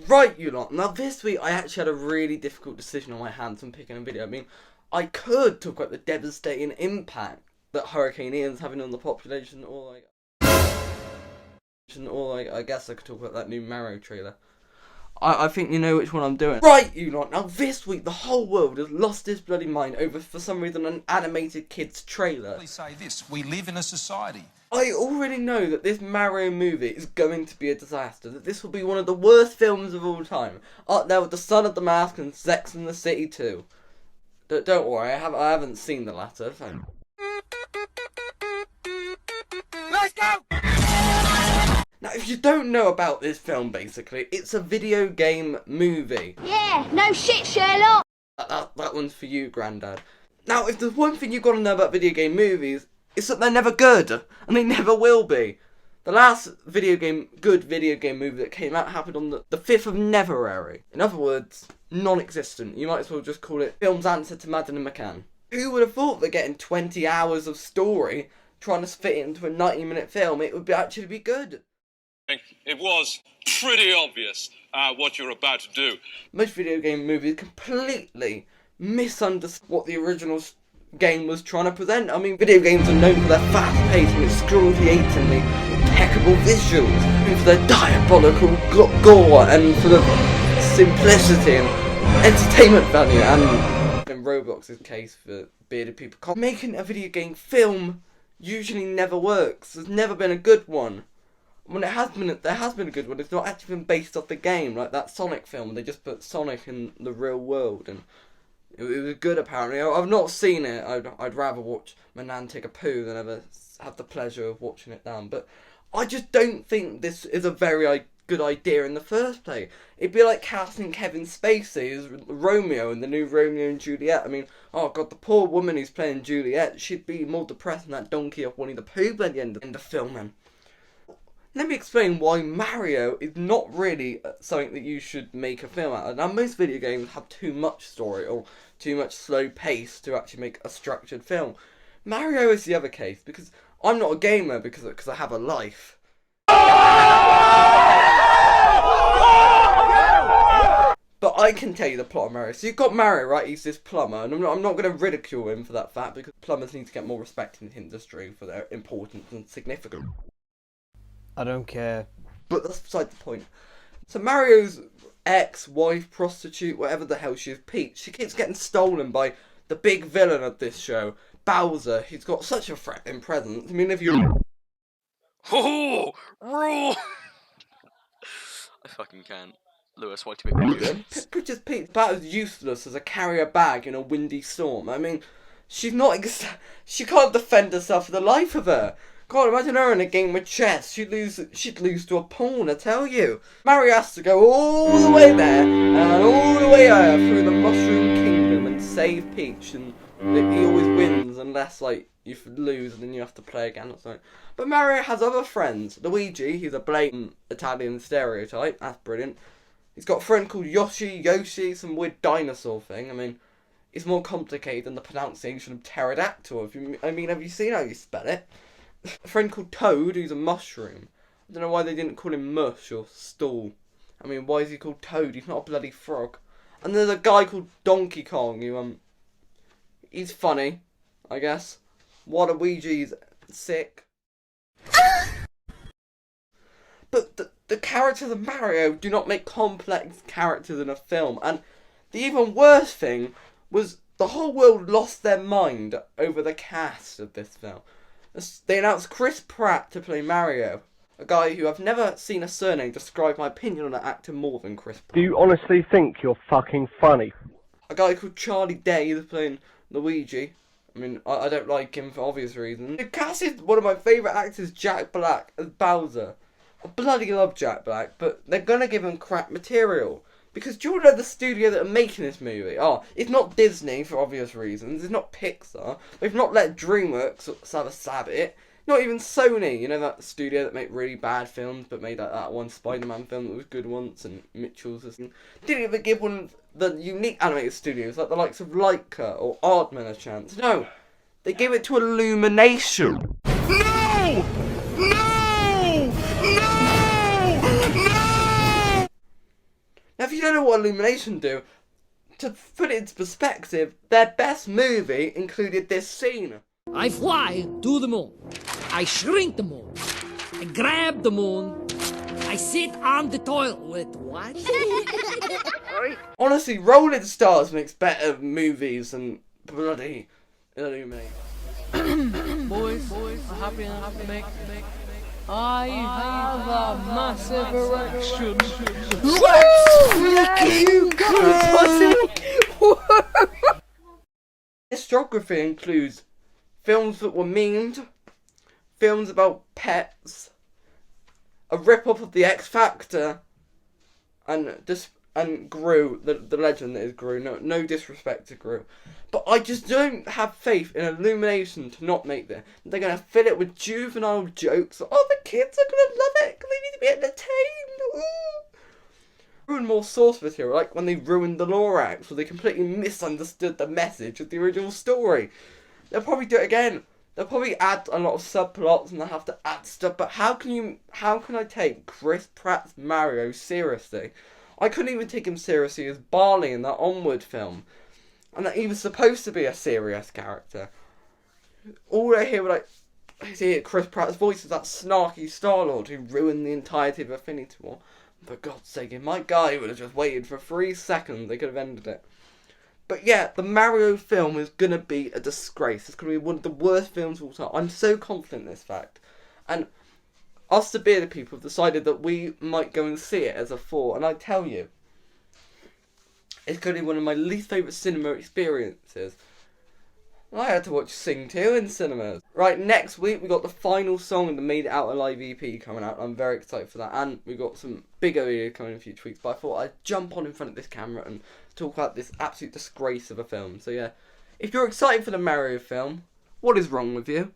Right, you lot. Now, this week I actually had a really difficult decision on my hands when picking a video. I mean, I could talk about the devastating impact that Hurricane Ian's having on the population, or I guess I could talk about that new Mario trailer. I think you know which one I'm doing. Right, you lot. Now, this week the whole world has lost its bloody mind over, for some reason, an animated kids trailer. Please say this: we live in a society. I already know that this Mario movie is going to be a disaster, that this will be one of the worst films of all time, up there with The Son of the Mask and Sex and the City 2. Don't worry, I haven't seen the latter. Let's go! Now, if you don't know about this film, basically, it's a video game movie. Yeah, no shit, Sherlock! That one's for you, Grandad. Now, if there's one thing you've got to know about video game movies, it's that they're never good, and they never will be. The last good video game movie that came out happened on the 5th of Neverary. In other words, non-existent. You might as well just call it film's answer to Madeleine McCann. Who would have thought that getting 20 hours of story, trying to fit it into a 90-minute film, it would actually be good? It was pretty obvious what you're about to do. Most video game movies completely misunderstood what the original game was trying to present. I mean, video games are known for their fast pace and excruciatingly impeccable visuals, and for their diabolical gore, and for the simplicity and entertainment value, and in Roblox's case for bearded people. Making a video game film usually never works. There's never been a good one. When there has been a good one, it's not actually been based off the game, like that Sonic film. They just put Sonic in the real world, and it was good apparently. I've not seen it. I'd rather watch my nan take a poo than ever have the pleasure of watching it down. But I just don't think this is a very good idea in the first place. It'd be like casting Kevin Spacey as Romeo in the new Romeo and Juliet. I mean, oh god, the poor woman who's playing Juliet, she'd be more depressed than that donkey off Winnie the Pooh by the end of the film, man. Let me explain why Mario is not really something that you should make a film out of. Now, most video games have too much story or too much slow pace to actually make a structured film. Mario is the other case, because I'm not a gamer because I have a life. But I can tell you the plot of Mario. So you've got Mario, right? He's this plumber, and I'm not going to ridicule him for that fact, because plumbers need to get more respect in the industry for their importance and significance. I don't care. But that's beside the point. So Mario's ex-wife, prostitute, whatever the hell she is, Peach, she keeps getting stolen by the big villain of this show, Bowser. He's got such a threatening presence. I mean, if you... Oh, rule! I fucking can't. Lewis, why do you make me Peach's Peach about as useless as a carrier bag in a windy storm. I mean, she's not... she can't defend herself for the life of her. God, imagine her in a game of chess. She'd lose to a pawn, I tell you. Mario has to go all the way there and all the way there through the Mushroom Kingdom and save Peach, and he always wins unless like you lose and then you have to play again or something. But Mario has other friends. Luigi, he's a blatant Italian stereotype. That's brilliant. He's got a friend called Yoshi, some weird dinosaur thing. I mean, it's more complicated than the pronunciation of pterodactyl. Have you seen how you spell it? A friend called Toad, who's a mushroom. I don't know why they didn't call him Mush or Stool. I mean, why is he called Toad? He's not a bloody frog. And there's a guy called Donkey Kong who, he's funny, I guess. Waluigi's sick. But the characters of Mario do not make complex characters in a film. And the even worse thing was the whole world lost their mind over the cast of this film. They announced Chris Pratt to play Mario, a guy who I've never seen a surname describe my opinion on an actor more than Chris Pratt. Do you honestly think you're fucking funny? A guy called Charlie Day is playing Luigi. I mean, I don't like him for obvious reasons. The cast is one of my favourite actors, Jack Black, as Bowser. I bloody love Jack Black, but they're gonna give him crap material. Because do you know the studio that are making this movie? Oh, it's not Disney for obvious reasons. It's not Pixar. They've not let DreamWorks have a stab at it. Not even Sony. You know that studio that make really bad films, but made that one Spider-Man film that was good once, and Mitchell's. Didn't even give one of the unique animated studios like the likes of Laika or Aardman a chance. No, they gave it to Illumination. No! No! No! No! Now, if you don't know what Illumination do, to put it into perspective, their best movie included this scene. I fly to the moon. I shrink the moon. I grab the moon. I sit on the toilet. What? Honestly, Rolling Stars makes better movies than bloody Illumination. Boys, happy to make. I have a massive erection. Historiography includes films that were memed, films about pets, a rip-off of The X Factor, and Gru, the legend that is Gru. No disrespect to Gru, but I just don't have faith in Illumination to not make this. They're gonna fill it with juvenile jokes. Oh, the kids are gonna love it because they need to be entertained. Ooh. Ruin more source material, like when they ruined the Lorax, where they completely misunderstood the message of the original story. They'll probably do it again. They'll probably add a lot of subplots and they'll have to add stuff. But how can I take Chris Pratt's Mario seriously? I couldn't even take him seriously as Barley in that Onward film. And that he was supposed to be a serious character. All I hear Chris Pratt's voice is that snarky Star-Lord who ruined the entirety of Infinity War. For God's sake, if my guy would have just waited for 3 seconds, they could have ended it. But yeah, the Mario film is going to be a disgrace. It's going to be one of the worst films of all time. I'm so confident in this fact. And us, the bearded people, have decided that we might go and see it as a 4. And I tell you, it's going to be one of my least favourite cinema experiences. I had to watch Sing 2 in cinemas. Right, next week we got the final song of the Made It Out Alive EP coming out. I'm very excited for that. And we got some bigger videos coming in future weeks. But I thought I'd jump on in front of this camera and talk about this absolute disgrace of a film. So yeah, if you're excited for the Mario film, what is wrong with you?